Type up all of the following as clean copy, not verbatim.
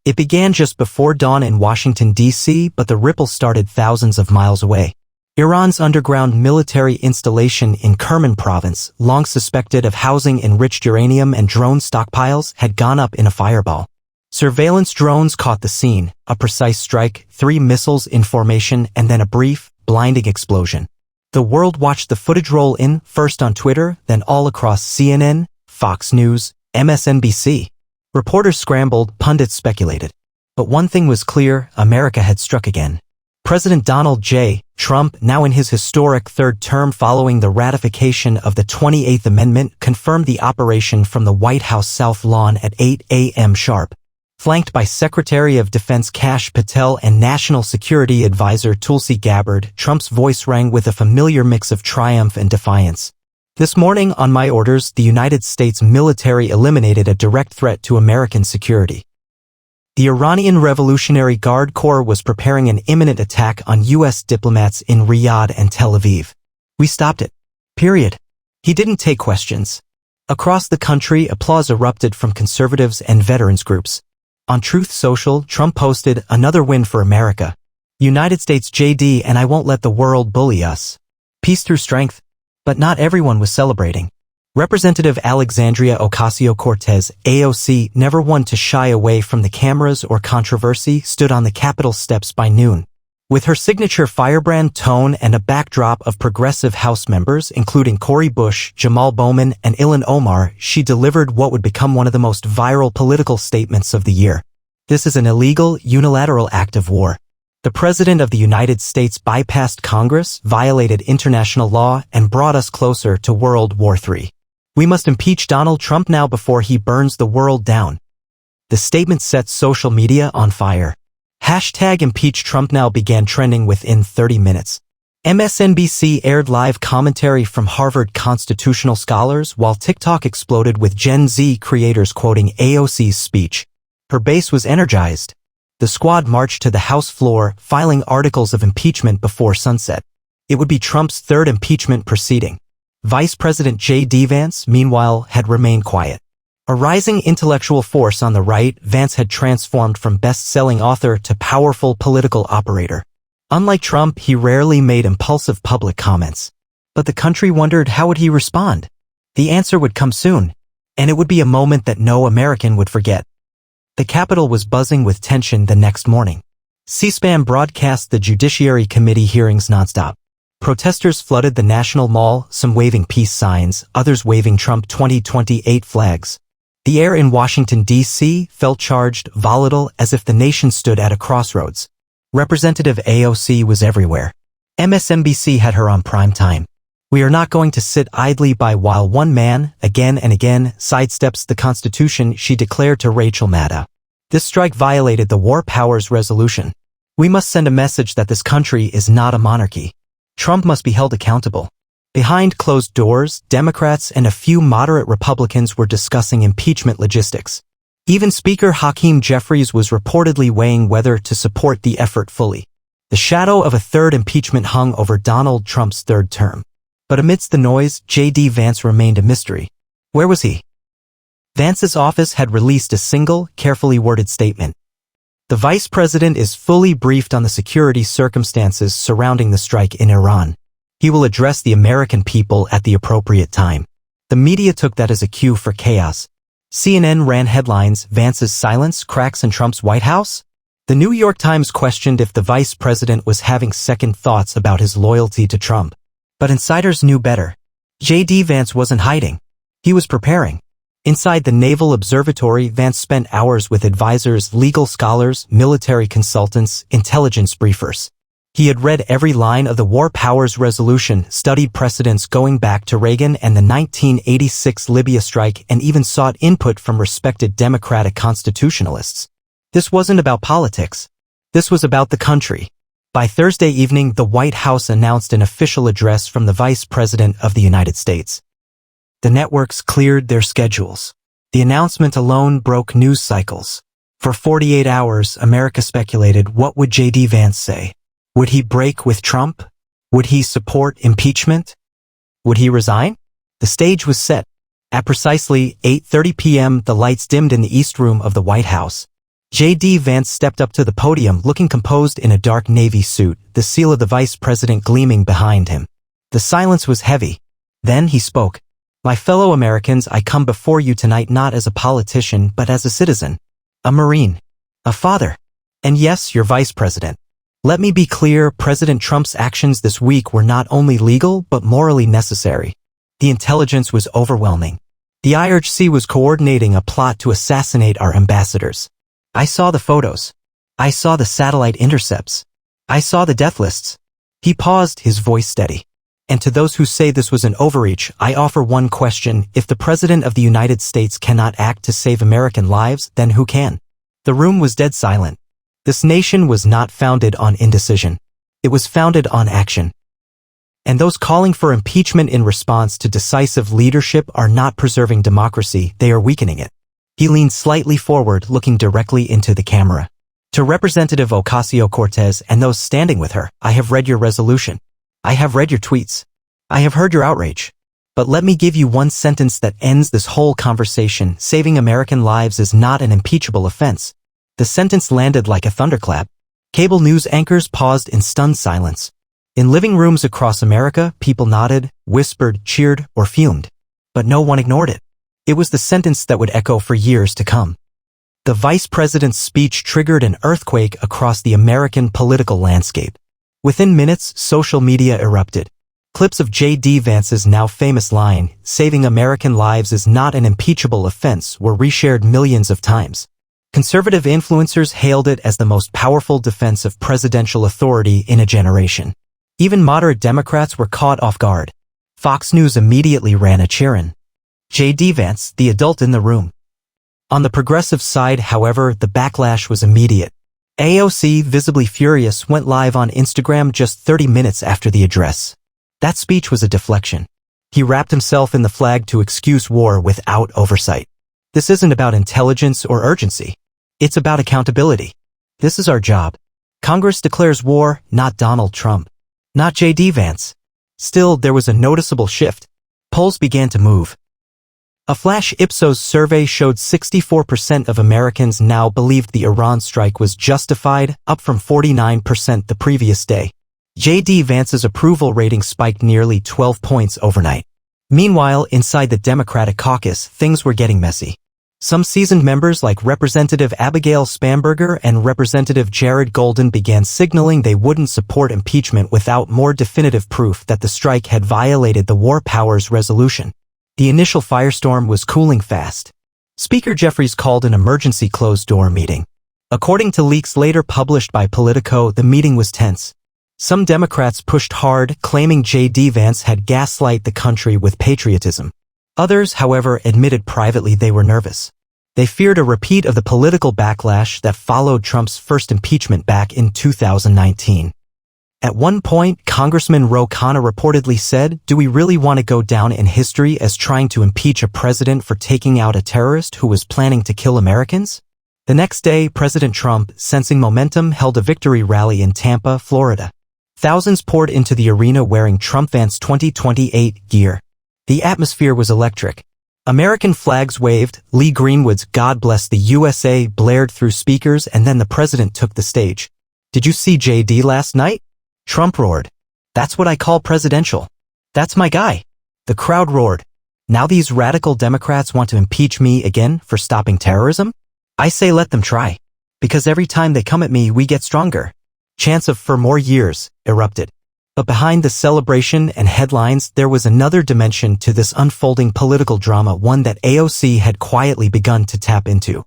It began just before dawn in Washington, D.C., but the ripple started thousands of miles away. Iran's underground military installation in Kerman province, long suspected of housing enriched uranium and drone stockpiles, had gone up in a fireball. Surveillance drones caught the scene, a precise strike, 3 missiles in formation, and then a brief, blinding explosion. The world watched the footage roll in, first on Twitter, then all across CNN, Fox News, MSNBC. Reporters scrambled, pundits speculated. But one thing was clear, America had struck again. President Donald J. Trump, now in his historic third term following the ratification of the 28th Amendment, confirmed the operation from the White House South Lawn at 8 a.m. sharp. Flanked by Secretary of Defense Kash Patel and National Security Advisor Tulsi Gabbard, Trump's voice rang with a familiar mix of triumph and defiance. This morning, on my orders, the United States military eliminated a direct threat to American security. The Iranian Revolutionary Guard Corps was preparing an imminent attack on U.S. diplomats in Riyadh and Tel Aviv. We stopped it. Period. He didn't take questions. Across the country, applause erupted from conservatives and veterans groups. On Truth Social, Trump posted, "Another win for America. United States JD, and I won't let the world bully us. Peace through strength." But not everyone was celebrating. Representative Alexandria Ocasio-Cortez, AOC, never one to shy away from the cameras or controversy, stood on the Capitol steps by noon. With her signature firebrand tone and a backdrop of progressive House members, including Cori Bush, Jamal Bowman, and Ilhan Omar, she delivered what would become one of the most viral political statements of the year. This is an illegal, unilateral act of war. The President of the United States bypassed Congress, violated international law, and brought us closer to World War III. We must impeach Donald Trump now before he burns the world down. The statement set social media on fire. #ImpeachTrumpNow began trending within 30 minutes. MSNBC aired live commentary from Harvard constitutional scholars, while TikTok exploded with Gen Z creators quoting AOC's speech. Her base was energized. The squad marched to the House floor, filing articles of impeachment before sunset. It would be Trump's third impeachment proceeding. Vice President JD Vance, meanwhile, had remained quiet. A rising intellectual force on the right, Vance had transformed from best-selling author to powerful political operator. Unlike Trump, he rarely made impulsive public comments. But the country wondered, how would he respond? The answer would come soon, and it would be a moment that no American would forget. The Capitol was buzzing with tension the next morning. C-SPAN broadcast the Judiciary Committee hearings nonstop. Protesters flooded the National Mall, some waving peace signs, others waving Trump 2028 flags. The air in Washington, D.C. felt charged, volatile, as if the nation stood at a crossroads. Representative AOC was everywhere. MSNBC had her on prime time. "We are not going to sit idly by while one man, again and again, sidesteps the Constitution," she declared to Rachel Maddow. This strike violated the War Powers Resolution. "We must send a message that this country is not a monarchy. Trump must be held accountable." Behind closed doors, Democrats and a few moderate Republicans were discussing impeachment logistics. Even Speaker Hakeem Jeffries was reportedly weighing whether to support the effort fully. The shadow of a third impeachment hung over Donald Trump's third term. But amidst the noise, JD Vance remained a mystery. Where was he? Vance's office had released a single, carefully worded statement. "The vice president is fully briefed on the security circumstances surrounding the strike in Iran. He will address the American people at the appropriate time." The media took that as a cue for chaos. CNN ran headlines, "Vance's silence cracks in Trump's White House?" The New York Times questioned if the vice president was having second thoughts about his loyalty to Trump. But insiders knew better. JD Vance wasn't hiding. He was preparing. Inside the Naval Observatory, Vance spent hours with advisors, legal scholars, military consultants, intelligence briefers. He had read every line of the War Powers Resolution, studied precedents going back to Reagan and the 1986 Libya strike, and even sought input from respected Democratic constitutionalists. This wasn't about politics. This was about the country. By Thursday evening, the White House announced an official address from the Vice President of the United States. The networks cleared their schedules. The announcement alone broke news cycles. For 48 hours, America speculated, what would JD Vance say? Would he break with Trump? Would he support impeachment? Would he resign? The stage was set. At precisely 8:30 p.m., the lights dimmed in the East Room of the White House. JD Vance stepped up to the podium looking composed in a dark navy suit, the seal of the vice president gleaming behind him. The silence was heavy. Then he spoke. My fellow Americans, I come before you tonight not as a politician but as a citizen, a Marine, a father, and yes, your vice president. Let me be clear, President Trump's actions this week were not only legal but morally necessary. The intelligence was overwhelming. The IRGC was coordinating a plot to assassinate our ambassadors. I saw the photos. I saw the satellite intercepts. I saw the death lists. He paused, his voice steady. And to those who say this was an overreach, I offer one question. If the President of the United States cannot act to save American lives, then who can? The room was dead silent. This nation was not founded on indecision. It was founded on action. And those calling for impeachment in response to decisive leadership are not preserving democracy, they are weakening it. He leaned slightly forward, looking directly into the camera. To Representative Ocasio-Cortez and those standing with her, I have read your resolution. I have read your tweets. I have heard your outrage. But let me give you one sentence that ends this whole conversation. Saving American lives is not an impeachable offense. The sentence landed like a thunderclap. Cable news anchors paused in stunned silence. In living rooms across America, people nodded, whispered, cheered, or fumed. But no one ignored it. It was the sentence that would echo for years to come. The vice president's speech triggered an earthquake across the American political landscape. Within minutes, social media erupted. Clips of JD Vance's now famous line, "Saving American lives is not an impeachable offense," were reshared millions of times. Conservative influencers hailed it as the most powerful defense of presidential authority in a generation. Even moderate Democrats were caught off guard. Fox News immediately ran a cheer-in. JD Vance, the adult in the room. On the progressive side, however, the backlash was immediate. AOC, visibly furious, went live on Instagram just 30 minutes after the address. That speech was a deflection. He wrapped himself in the flag to excuse war without oversight. This isn't about intelligence or urgency. It's about accountability. This is our job. Congress declares war, not Donald Trump. Not JD Vance. Still, there was a noticeable shift. Polls began to move. A flash Ipsos survey showed 64% of Americans now believed the Iran strike was justified, up from 49% the previous day. JD Vance's approval rating spiked nearly 12 points overnight. Meanwhile, inside the Democratic caucus, things were getting messy. Some seasoned members like Representative Abigail Spanberger and Representative Jared Golden began signaling they wouldn't support impeachment without more definitive proof that the strike had violated the War Powers Resolution. The initial firestorm was cooling fast. Speaker Jeffries called an emergency closed-door meeting. According to leaks later published by Politico, the meeting was tense. Some Democrats pushed hard, claiming JD Vance had gaslight the country with patriotism. Others, however, admitted privately they were nervous. They feared a repeat of the political backlash that followed Trump's first impeachment back in 2019. At one point, Congressman Ro Khanna reportedly said, "Do we really want to go down in history as trying to impeach a president for taking out a terrorist who was planning to kill Americans?" The next day, President Trump, sensing momentum, held a victory rally in Tampa, Florida. Thousands poured into the arena wearing Trump Vance 2028 gear. The atmosphere was electric. American flags waved, Lee Greenwood's "God Bless the USA" blared through speakers, and then the president took the stage. "Did you see JD last night?" Trump roared. "That's what I call presidential. That's my guy." The crowd roared. "Now these radical Democrats want to impeach me again for stopping terrorism? I say let them try. Because every time they come at me, we get stronger." Chants of "for more years" erupted. But behind the celebration and headlines, there was another dimension to this unfolding political drama, one that AOC had quietly begun to tap into.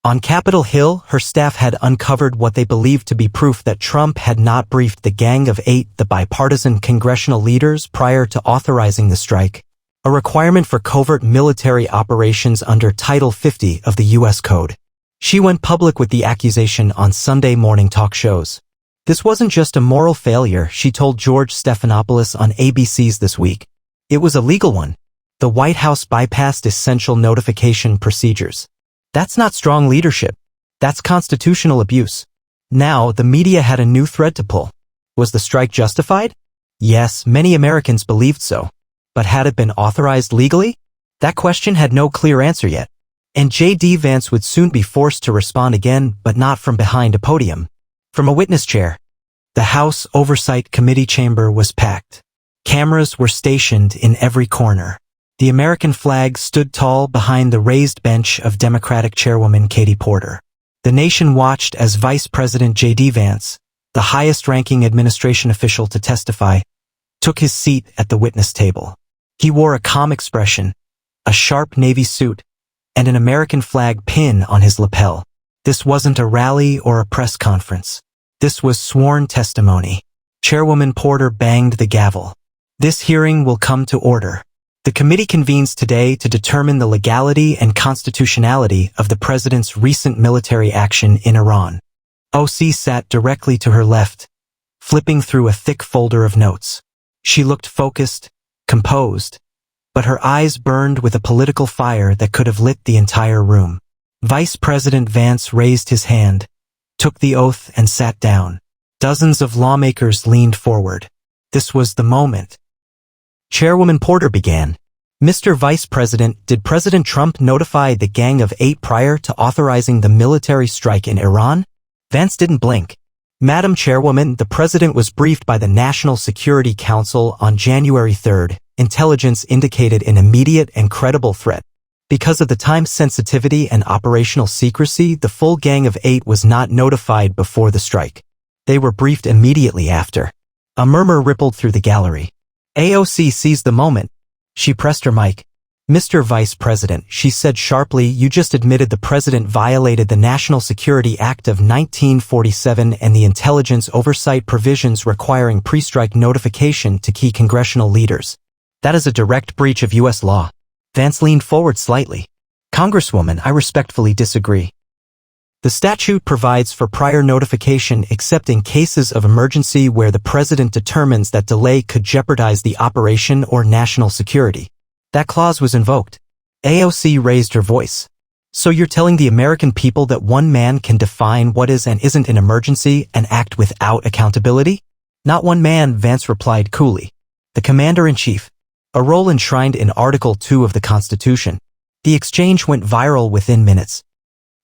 On Capitol Hill, her staff had uncovered what they believed to be proof that Trump had not briefed the Gang of Eight, the bipartisan congressional leaders, prior to authorizing the strike, a requirement for covert military operations under Title 50 of the U.S. Code. She went public with the accusation on Sunday morning talk shows. This wasn't just a moral failure, she told George Stephanopoulos on ABC's This Week. It was a legal one. The White House bypassed essential notification procedures. That's not strong leadership. That's constitutional abuse. Now, the media had a new thread to pull. Was the strike justified? Yes, many Americans believed so. But had it been authorized legally? That question had no clear answer yet. And JD Vance would soon be forced to respond again, but not from behind a podium. From a witness chair. The House Oversight Committee chamber was packed. Cameras were stationed in every corner. The American flag stood tall behind the raised bench of Democratic Chairwoman Katie Porter. The nation watched as Vice President JD Vance, the highest-ranking administration official to testify, took his seat at the witness table. He wore a calm expression, a sharp navy suit, and an American flag pin on his lapel. This wasn't a rally or a press conference. This was sworn testimony. Chairwoman Porter banged the gavel. This hearing will come to order. The committee convenes today to determine the legality and constitutionality of the president's recent military action in Iran. AOC sat directly to her left, flipping through a thick folder of notes. She looked focused, composed, but her eyes burned with a political fire that could have lit the entire room. Vice President Vance raised his hand, took the oath and sat down. Dozens of lawmakers leaned forward. This was the moment. Chairwoman Porter began. Mr. Vice President, did President Trump notify the Gang of Eight prior to authorizing the military strike in Iran? Vance didn't blink. Madam Chairwoman, the President was briefed by the National Security Council on January 3rd. Intelligence indicated an immediate and credible threat. Because of the time sensitivity and operational secrecy, the full Gang of Eight was not notified before the strike. They were briefed immediately after. A murmur rippled through the gallery. AOC seized the moment. She pressed her mic. Mr. Vice President, she said sharply, you just admitted the President violated the National Security Act of 1947 and the intelligence oversight provisions requiring pre-strike notification to key congressional leaders. That is a direct breach of U.S. law. Vance leaned forward slightly. Congresswoman, I respectfully disagree. The statute provides for prior notification except in cases of emergency where the President determines that delay could jeopardize the operation or national security. That clause was invoked. AOC raised her voice. So you're telling the American people that one man can define what is and isn't an emergency and act without accountability? Not one man, Vance replied coolly. The Commander-in-Chief. A role enshrined in Article 2 of the Constitution. The exchange went viral within minutes.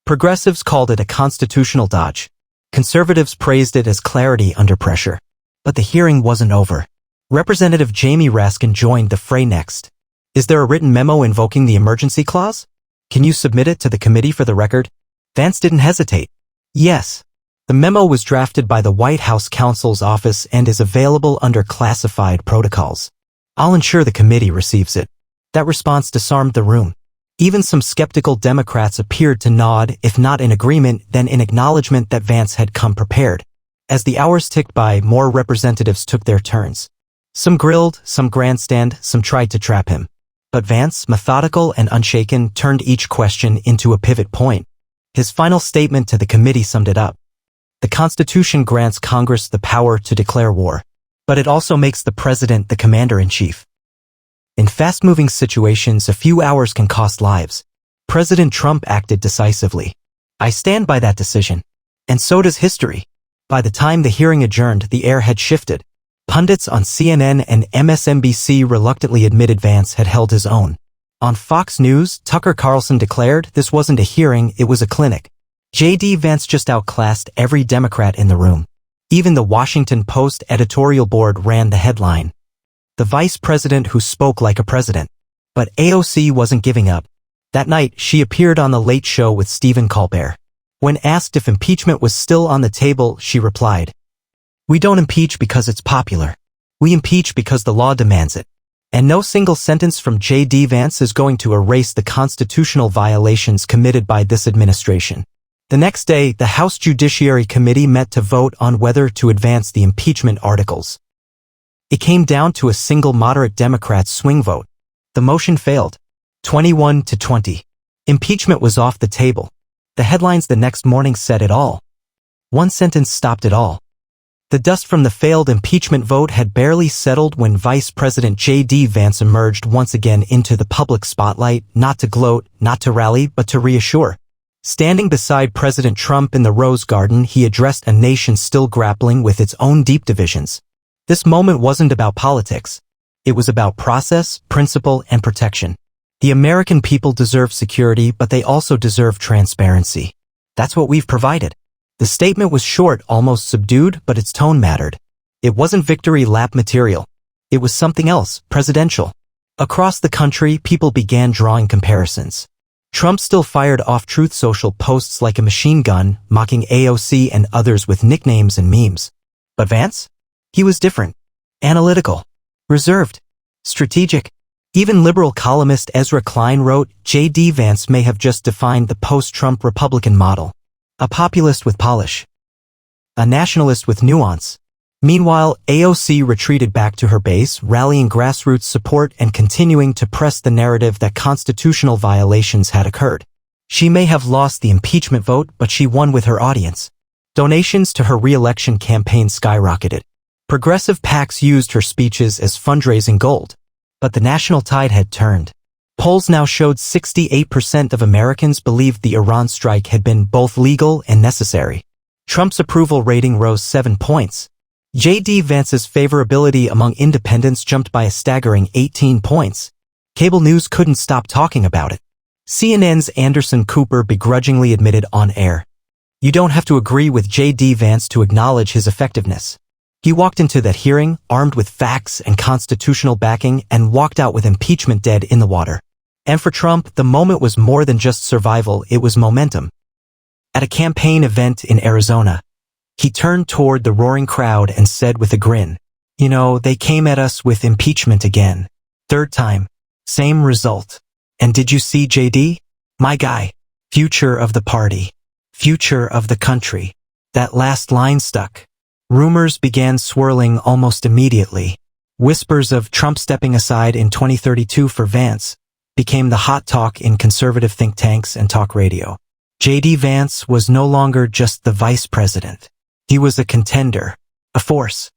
Progressives called it a constitutional dodge. Conservatives praised it as clarity under pressure. But the hearing wasn't over. Representative Jamie Raskin joined the fray next. Is there a written memo invoking the emergency clause? Can you submit it to the committee for the record? Vance didn't hesitate. Yes. The memo was drafted by the White House counsel's office and is available under classified protocols. I'll ensure the committee receives it. That response disarmed the room. Even some skeptical Democrats appeared to nod, if not in agreement, then in acknowledgement that Vance had come prepared. As the hours ticked by, more representatives took their turns. Some grilled, some grandstand, some tried to trap him. But Vance, methodical and unshaken, turned each question into a pivot point. His final statement to the committee summed it up. The Constitution grants Congress the power to declare war. But it also makes the President the Commander-in-Chief. In fast-moving situations, a few hours can cost lives. President Trump acted decisively. I stand by that decision. And so does history. By the time the hearing adjourned, the air had shifted. Pundits on CNN and MSNBC reluctantly admitted Vance had held his own. On Fox News, Tucker Carlson declared this wasn't a hearing, it was a clinic. JD Vance just outclassed every Democrat in the room. Even the Washington Post editorial board ran the headline. The vice president who spoke like a president. But AOC wasn't giving up. That night, she appeared on The Late Show with Stephen Colbert. When asked if impeachment was still on the table, she replied, "We don't impeach because it's popular. We impeach because the law demands it." And no single sentence from JD Vance is going to erase the constitutional violations committed by this administration. The next day, the House Judiciary Committee met to vote on whether to advance the impeachment articles. It came down to a single moderate Democrat swing vote. The motion failed. 21-20. Impeachment was off the table. The headlines the next morning said it all. One sentence stopped it all. The dust from the failed impeachment vote had barely settled when Vice President JD Vance emerged once again into the public spotlight, not to gloat, not to rally, but to reassure. Standing beside President Trump in the Rose Garden, he addressed a nation still grappling with its own deep divisions. This moment wasn't about politics. It was about process, principle, and protection. The American people deserve security, but they also deserve transparency. That's what we've provided. The statement was short, almost subdued, but its tone mattered. It wasn't victory lap material. It was something else, presidential. Across the country, people began drawing comparisons. Trump still fired off Truth Social posts like a machine gun, mocking AOC and others with nicknames and memes. But Vance? He was different. Analytical. Reserved. Strategic. Even liberal columnist Ezra Klein wrote, JD Vance may have just defined the post-Trump Republican model. A populist with polish. A nationalist with nuance. Meanwhile, AOC retreated back to her base, rallying grassroots support and continuing to press the narrative that constitutional violations had occurred. She may have lost the impeachment vote, but she won with her audience. Donations to her re-election campaign skyrocketed. Progressive PACs used her speeches as fundraising gold. But the national tide had turned. Polls now showed 68% of Americans believed the Iran strike had been both legal and necessary. Trump's approval rating rose 7 points. JD Vance's favorability among independents jumped by a staggering 18 points. Cable news couldn't stop talking about it. CNN's Anderson Cooper begrudgingly admitted on air, "You don't have to agree with JD Vance to acknowledge his effectiveness." He walked into that hearing, armed with facts and constitutional backing, and walked out with impeachment dead in the water. And for Trump, the moment was more than just survival, it was momentum. At a campaign event in Arizona, he turned toward the roaring crowd and said with a grin, "You know, they came at us with impeachment again. Third time. Same result. And did you see JD? My guy. Future of the party. Future of the country." That last line stuck. Rumors began swirling almost immediately. Whispers of Trump stepping aside in 2032 for Vance became the hot talk in conservative think tanks and talk radio. JD Vance was no longer just the vice president. He was a contender, a force.